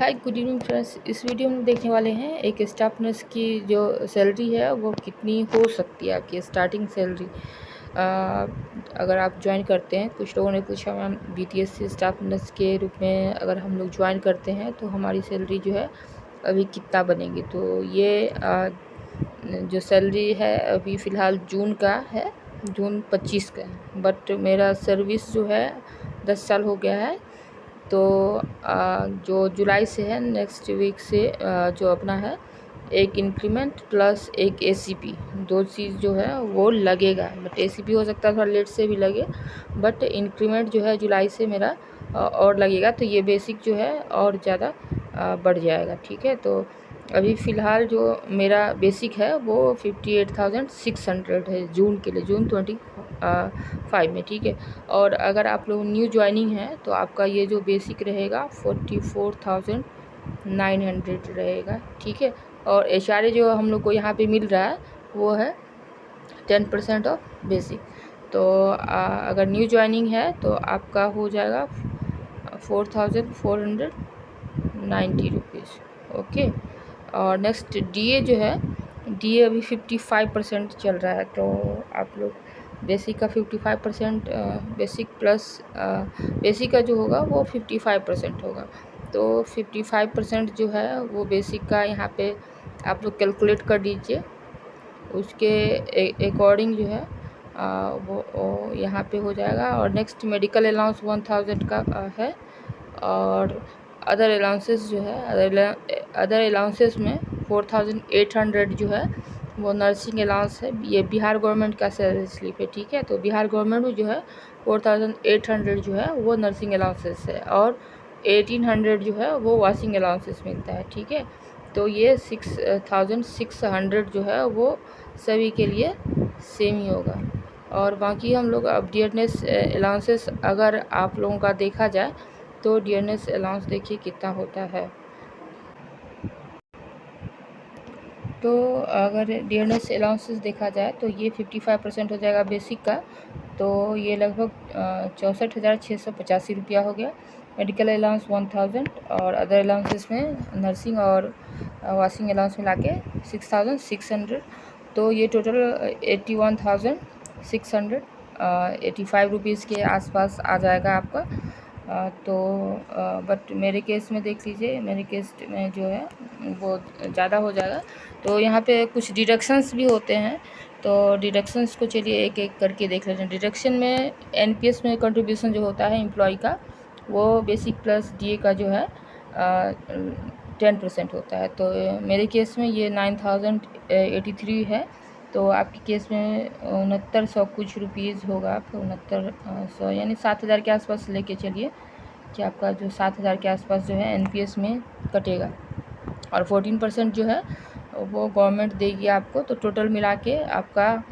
Hi good evening friends. इस video में देखने वाले हैं एक स्टाफ नर्स की जो सैलरी है वो कितनी हो सकती है आपकी स्टार्टिंग सैलरी अगर आप ज्वाइन करते हैं। कुछ लोगों ने पूछा मैम बीटीएस स्टाफ नर्स के रूप में अगर हम लोग ज्वाइन करते हैं तो हमारी सैलरी जो है अभी कितना बनेगी। तो ये जो सैलरी है अभी फ़िलहाल जून का है, जून 25 का है, बट मेरा सर्विस जो है 10 साल हो गया है। तो जो जुलाई से है नेक्स्ट वीक से जो अपना है एक इंक्रीमेंट प्लस एक एसीपी, दो चीज़ जो है वो लगेगा। बट एसीपी हो सकता है थोड़ा लेट से भी लगे, बट इंक्रीमेंट जो है जुलाई से मेरा और लगेगा। तो ये बेसिक जो है और ज़्यादा बढ़ जाएगा। ठीक है, तो अभी फ़िलहाल जो मेरा बेसिक है वो 58,600 है जून के लिए, जून 25 में। ठीक है, और अगर आप लोग न्यू ज्वाइनिंग है तो आपका ये जो बेसिक रहेगा 44,900 रहेगा। ठीक है, और एचआरए जो हम लोग को यहाँ पे मिल रहा है वो है 10% ऑफ बेसिक। तो अगर न्यू ज्वाइनिंग है तो आपका हो जाएगा 4,490 रुपीज़। ओके, और नेक्स्ट डीए जो है, डीए अभी 55% चल रहा है। तो आप लोग बेसिक का 55% बेसिक प्लस बेसिक का जो होगा वो 55% होगा। तो 55% जो है वो बेसिक का यहाँ पे आप लोग कैलकुलेट कर दीजिए। उसके अकॉर्डिंग जो है वो यहाँ पे हो जाएगा। और नेक्स्ट मेडिकल अलाउंस 1000 का है। और अदर अलाउंसेस जो है, अदर अलाउंसेस में 4800 जो है वो नर्सिंग अलाउंस है। ये बिहार गवर्नमेंट का सैलरी स्लिप है। ठीक है, तो बिहार गवर्नमेंट में जो है 4800 जो है वो नर्सिंग अलाउंसेस है, और 1800 जो है वो वॉशिंग अलाउंसेस मिलता है। ठीक है, तो ये 6600 जो है वो सभी के लिए सेम ही होगा। और बाकी हम लोग अब डियरनेस अलाउंसेस अगर आप लोगों का देखा जाए तो डियरनेस अलाउंस देखिए कितना होता है। तो अगर डियरनेस अलाउंसेस देखा जाए तो ये 55% हो जाएगा बेसिक का। तो ये लगभग 64,685 रुपया हो गया। मेडिकल अलाउंस 1000, और अदर अलाउंसेस में नर्सिंग और वॉशिंग अलाउंस मिला के 6600। तो ये टोटल 81,685 रुपीज़ के आसपास आ जाएगा आपका। तो बट मेरे केस में देख लीजिए, मेरे केस में जो है वो ज़्यादा हो जाएगा। तो यहाँ पे कुछ डिडक्शंस भी होते हैं, तो डिडक्शंस को चलिए एक एक करके देख लेते हैं। डिडक्शन में एनपीएस में कंट्रीब्यूशन जो होता है एम्प्लॉय का वो बेसिक प्लस डीए का जो है 10% होता है। तो मेरे केस में ये 9083 है। तो आपके केस में 6900 कुछ रुपीज़ होगा, आपका 6900 यानी 7000 के आसपास लेके चलिए कि आपका जो 7000 के आसपास जो है एनपीएस में कटेगा। और 14% जो है वो गवर्नमेंट देगी आपको। तो टोटल मिला के आपका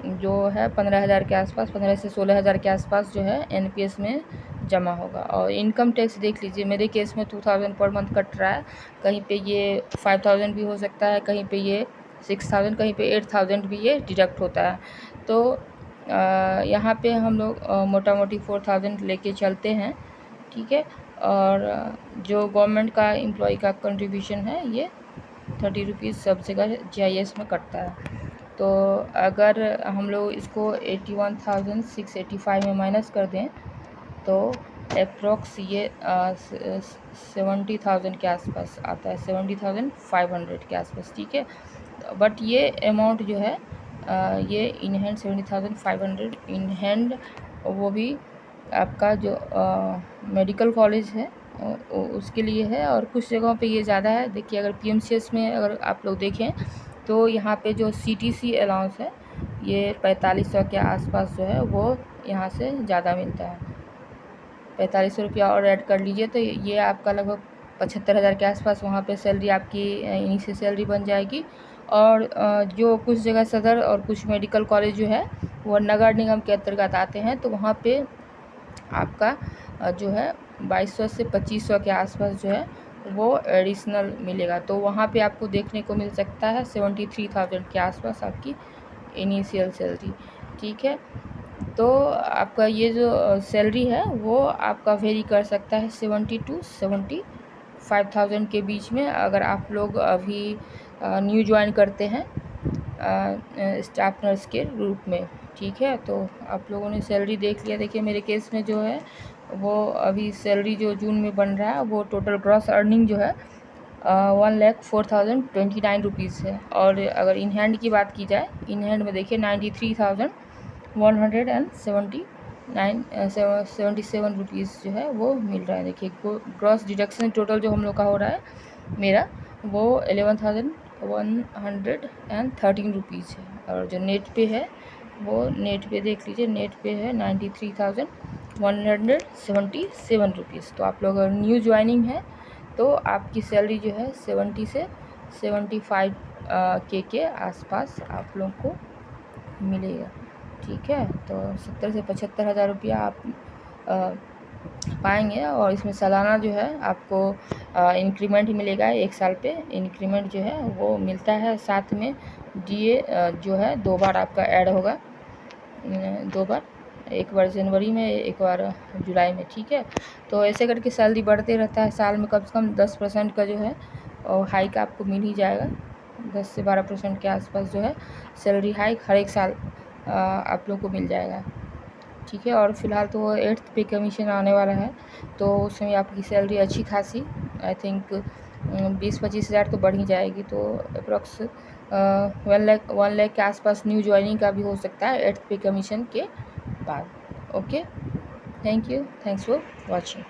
जो है 15,000 के आसपास, 15 से 16,000 के आसपास जो है एनपीएस में जमा होगा। और इनकम टैक्स देख लीजिए, मेरे केस में 2000 पर मंथ कट रहा है। कहीं पे ये 5000 भी हो सकता है, कहीं पे ये 6000, कहीं पे 8000 भी ये डिडक्ट होता है। तो यहाँ पे हम लोग मोटा मोटी 4000 लेके चलते हैं। ठीक है, और जो गवर्नमेंट का एम्प्लॉय का कंट्रीब्यूशन है ये 30 रुपीज़ सब जगह जीआईएस में कटता है। तो अगर हम लोग इसको 81,685 में माइनस कर दें तो अप्रोक्स ये 70,000 के आसपास आता है, 70,500 के आसपास। ठीक है, बट ये अमाउंट जो है ये इन हैंड 70,500 इन हैंड, वो भी आपका जो मेडिकल कॉलेज है उसके लिए है। और कुछ जगहों पे ये ज़्यादा है। देखिए, अगर पीएमसीएच में अगर आप लोग देखें तो यहाँ पे जो सीटीसी अलाउंस है ये 4500 के आसपास जो है वो यहाँ से ज़्यादा मिलता है। 4500 रुपया और ऐड कर लीजिए तो ये आपका लगभग 75,000 के आसपास वहाँ पे सैलरी आपकी इन्हीं से सैलरी बन जाएगी। और जो कुछ जगह सदर और कुछ मेडिकल कॉलेज जो है वो नगर निगम के अंतर्गत आते हैं, तो वहाँ पे आपका जो है 2200 से 2500 के आसपास जो है वो एडिशनल मिलेगा। तो वहाँ पे आपको देखने को मिल सकता है 73,000 के आसपास आपकी इनिशियल सैलरी। ठीक है, तो आपका ये जो सैलरी है वो आपका वेरी कर सकता है 70 to 5,000 के बीच में अगर आप लोग अभी न्यू ज्वाइन करते हैं स्टाफ नर्स के रूप में, ठीक है। तो आप लोगों ने सैलरी देख लिया। देखिए मेरे केस में जो है वो अभी सैलरी जो जून में बन रहा है वो टोटल ग्रॉस अर्निंग जो है 1,04,029 है। और अगर इन हैंड की बात की जाए, इन हैंड में देखिए 93,177 रुपीज़ जो है वो मिल रहा है। देखिए ग्रॉस डिडक्शन टोटल जो हम लोग का हो रहा है मेरा वो 11,113 रुपीज़ है। और जो नेट पे है वो नेट पे देख लीजिए, नेट पे है 93,177 रुपीज़। तो आप लोग अगर न्यू ज्वाइनिंग है तो आपकी सैलरी जो है 70 से 75 के आसपास आप लोग को मिलेगा, ठीक है। तो 70 से 75 हज़ार रुपया आप पाएंगे। और इसमें सालाना जो है आपको इंक्रीमेंट मिलेगा, 1 साल पे इंक्रीमेंट जो है वो मिलता है। साथ में डीए जो है 2 बार आपका ऐड होगा, 2 बार, एक बार जनवरी में, एक बार जुलाई में, ठीक है। तो ऐसे करके सैलरी बढ़ते रहता है। साल में कम से कम 10% का जो है और हाइक आपको मिल ही जाएगा। 10 से 12% के आसपास जो है सैलरी हाइक हर एक साल आप लोग को मिल जाएगा, ठीक है। और फिलहाल तो 8th पे कमीशन आने वाला है, तो उसमें आपकी सैलरी अच्छी खासी, आई थिंक 20-25 हज़ार तो बढ़ ही जाएगी। तो अप्रॉक्स 1 लाख के आसपास न्यू ज्वाइनिंग का भी हो सकता है 8th पे कमीशन के बाद। Okay, thank you, thanks for watching.